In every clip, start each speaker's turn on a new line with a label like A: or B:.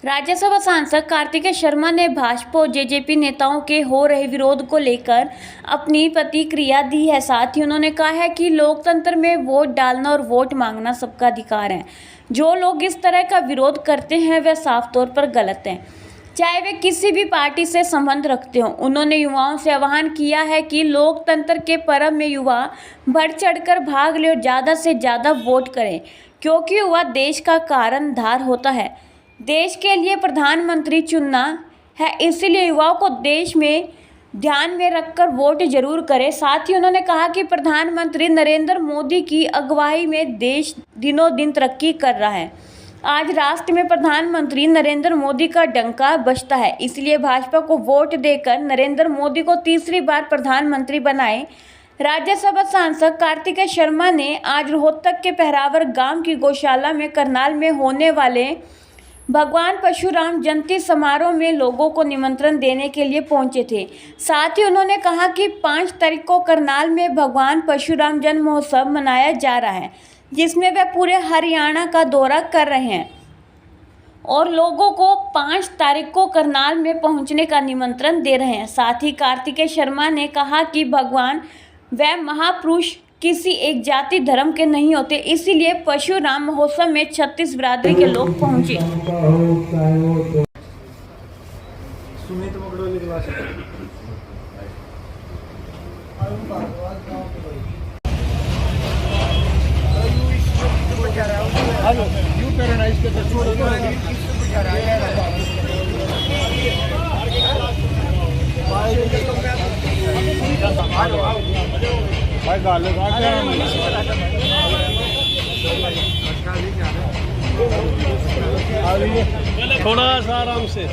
A: राज्यसभा सांसद कार्तिकेय शर्मा ने भाजपा और जेजेपी नेताओं के हो रहे विरोध को लेकर अपनी प्रतिक्रिया दी है। साथ ही उन्होंने कहा है कि लोकतंत्र में वोट डालना और वोट मांगना सबका अधिकार है। जो लोग इस तरह का विरोध करते हैं वे साफ तौर पर गलत हैं, चाहे वे किसी भी पार्टी से संबंध रखते हों। उन्होंने युवाओं से आह्वान किया है कि लोकतंत्र के पर्व में युवा बढ़ चढ़कर भाग ले और ज़्यादा से ज़्यादा वोट करें, क्योंकि युवा देश का कारणधार होता है। देश के लिए प्रधानमंत्री चुनना है, इसलिए युवाओं को देश में ध्यान में रखकर वोट जरूर करें। साथ ही उन्होंने कहा कि प्रधानमंत्री नरेंद्र मोदी की अगुवाई में देश दिनों दिन तरक्की कर रहा है। आज राष्ट्र में प्रधानमंत्री नरेंद्र मोदी का डंका बजता है, इसलिए भाजपा को वोट देकर नरेंद्र मोदी को तीसरी बार प्रधानमंत्री बनाएं। राज्यसभा सांसद कार्तिकेय शर्मा ने आज रोहतक के पहरावर गांव की गौशाला में करनाल में होने वाले भगवान परशुराम जयंती समारोह में लोगों को निमंत्रण देने के लिए पहुंचे थे। साथ ही उन्होंने कहा कि 5 तारीख को करनाल में भगवान परशुराम जन्म महोत्सव मनाया जा रहा है, जिसमें वे पूरे हरियाणा का दौरा कर रहे हैं और लोगों को 5 तारीख को करनाल में पहुंचने का निमंत्रण दे रहे हैं। साथ ही कार्तिकेय शर्मा ने कहा कि भगवान व महापुरुष किसी एक जाति धर्म के नहीं होते, इसीलिए परशुराम महोत्सव में 36 बिरादरी के लोग पहुंचे।
B: थोड़ा सा आराम से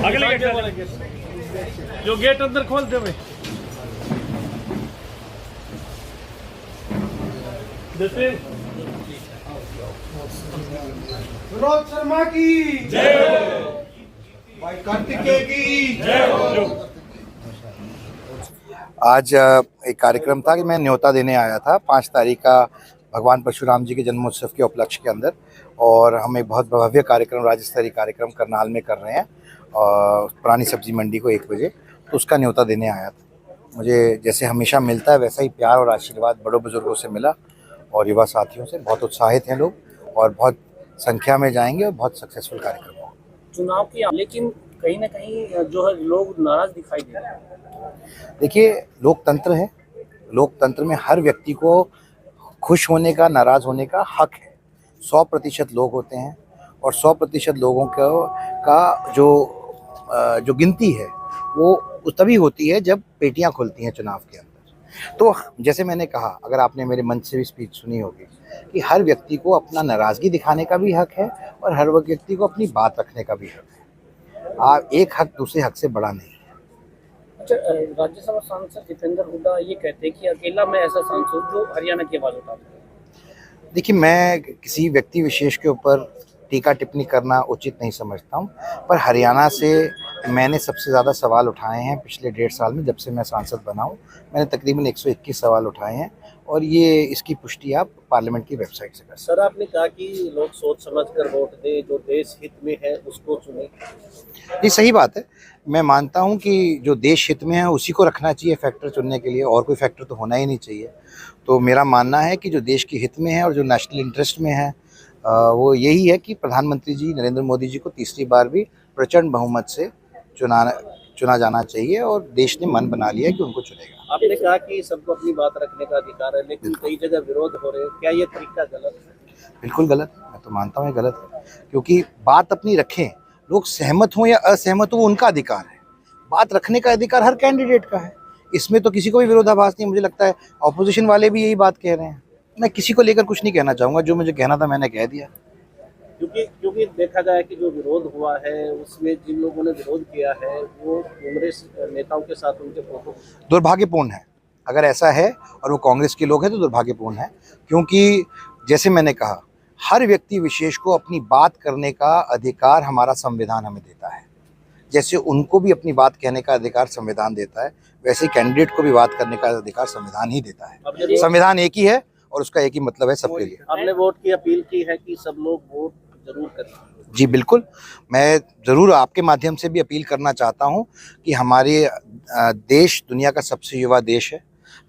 B: अगले गेट जो गेट अंदर खोल दे भाई।
C: विनोद शर्मा की जय हो, भाई कार्तिकेय की जय हो।
D: आज एक कार्यक्रम था कि मैं न्योता देने आया था 5 तारीख का भगवान परशुराम जी के जन्मोत्सव के उपलक्ष्य के अंदर, और हम एक बहुत भव्य कार्यक्रम, राज्य स्तरीय कार्यक्रम करनाल में कर रहे हैं और पुरानी सब्जी मंडी को 1 बजे, तो उसका न्योता देने आया था। मुझे जैसे हमेशा मिलता है वैसा ही प्यार और आशीर्वाद बड़ों बुजुर्गों से मिला और युवा साथियों से। बहुत उत्साहित हैं लोग और बहुत संख्या में जाएंगे और बहुत सक्सेसफुल कार्यक्रम होगा।
B: चुनाव की, लेकिन कहीं ना कहीं जो है लोग नाराज दिखाई दे रहे हैं।
D: देखिए, लोकतंत्र है, लोकतंत्र में हर व्यक्ति को खुश होने का, नाराज होने का हक है। 100% लोग होते हैं और 100% लोगों का जो गिनती है वो तभी होती है जब पेटियां खुलती हैं चुनाव के अंदर। तो जैसे मैंने कहा, अगर आपने मेरे मंच से भी स्पीच सुनी होगी कि हर व्यक्ति को अपना नाराज़गी दिखाने का भी हक है और हर व्यक्ति को अपनी बात रखने का भी हक है। एक हक दूसरे हक से बड़ा नहीं है।
B: अच्छा, राज्यसभा सांसद जितेंद्र हुड्डा ये कहते हैं कि अकेला मैं ऐसा सांसद जो हरियाणा की आवाज़ उठाता हूं।
D: देखिए, मैं किसी व्यक्ति विशेष के ऊपर टीका टिप्पणी करना उचित नहीं समझता हूं, पर हरियाणा से मैंने सबसे ज़्यादा सवाल उठाए हैं पिछले 1.5 साल में। जब से मैं सांसद बना हूं, मैंने तकरीबन 121 सवाल उठाए हैं और ये इसकी पुष्टि आप पार्लियामेंट की वेबसाइट से कर सकते हैं।
B: सर, आपने कहा कि लोग सोच समझकर वोट दें, जो देश हित में है उसको चुने।
D: ये सही बात है। मैं मानता हूं कि जो देश हित में है उसी को रखना चाहिए फैक्टर चुनने के लिए, और कोई फैक्टर तो होना ही नहीं चाहिए। तो मेरा मानना है कि जो देश के हित में है और जो नेशनल इंटरेस्ट में है वो यही है कि प्रधानमंत्री जी नरेंद्र मोदी जी को तीसरी बार भी प्रचंड बहुमत से चुना जाना चाहिए, और देश ने मन बना लिया कि उनको चुनेगा।
B: आपने कहा कि सबको अपनी बात रखने का अधिकार है, लेकिन कई जगह विरोध हो रहे हैं, क्या ये तरीका गलत है?
D: बिल्कुल गलत, मैं तो मानता हूँ ये गलत है, क्योंकि बात अपनी रखें, लोग सहमत हों या असहमत हो, वो उनका अधिकार है। बात रखने का अधिकार हर कैंडिडेट का है, इसमें तो किसी को भी विरोधाभास नहीं। मुझे लगता है ऑपोजिशन वाले भी यही बात कह रहे हैं। मैं किसी को लेकर कुछ नहीं कहना चाहूँगा, जो मुझे कहना था मैंने कह दिया।
B: क्योंकि देखा गया कि जो विरोध हुआ है उसमें जिन लोगों ने विरोध किया है वो कांग्रेस नेताओं के साथ उनके फोटो
D: दुर्भाग्यपूर्ण है। अगर ऐसा है और वो कांग्रेस के लोग हैं तो दुर्भाग्यपूर्ण है, क्योंकि जैसे मैंने कहा, हर व्यक्ति विशेष को अपनी बात करने का अधिकार हमारा संविधान हमें देता है। जैसे उनको भी अपनी बात कहने का अधिकार संविधान देता है, वैसे कैंडिडेट को भी बात करने का अधिकार संविधान ही देता है। संविधान एक ही है और उसका एक ही मतलब है सबके लिए।
B: आपने वोट की अपील की है कि सब लोग वोट जरूर करें।
D: जी बिल्कुल, मैं ज़रूर आपके माध्यम से भी अपील करना चाहता हूं कि हमारे देश दुनिया का सबसे युवा देश है।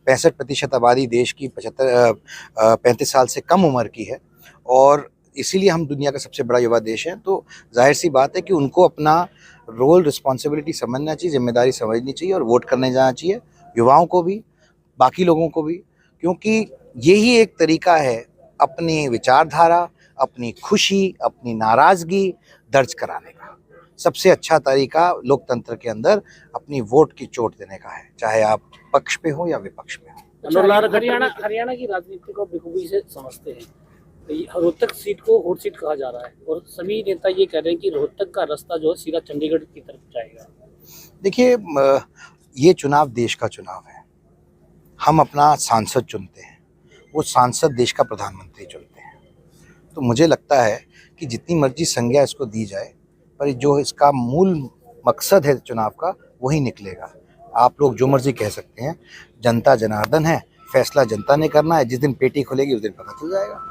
D: 65% आबादी देश की 35 साल से कम उम्र की है और इसीलिए हम दुनिया का सबसे बड़ा युवा देश है। तो जाहिर सी बात है कि उनको अपना रोल रिस्पॉन्सिबिलिटी समझना चाहिए, जिम्मेदारी समझनी चाहिए और वोट करने जाना चाहिए, युवाओं को भी, बाकी लोगों को भी, क्योंकि यही एक तरीका है अपनी विचारधारा, अपनी खुशी, अपनी नाराज़गी दर्ज कराने का। सबसे अच्छा तरीका लोकतंत्र के अंदर अपनी वोट की चोट देने का है, चाहे आप पक्ष पे हो या विपक्ष में हो।
E: हरियाणा की राजनीति को बखूबी से समझते हैं। रोहतक सीट को हॉट सीट कहा जा रहा है और सभी नेता ये कह रहे हैं कि रोहतक का रास्ता जो है सीधा चंडीगढ़ की तरफ जाएगा। देखिए,
D: ये चुनाव देश का चुनाव है। हम अपना सांसद चुनते हैं, वो सांसद देश का प्रधानमंत्री चुनते हैं। तो मुझे लगता है कि जितनी मर्जी संज्ञा इसको दी जाए, पर जो इसका मूल मकसद है चुनाव का, वही निकलेगा। आप लोग जो मर्जी कह सकते हैं, जनता जनार्दन है, फैसला जनता ने करना है। जिस दिन पेटी खुलेगी उस दिन पता चल जाएगा।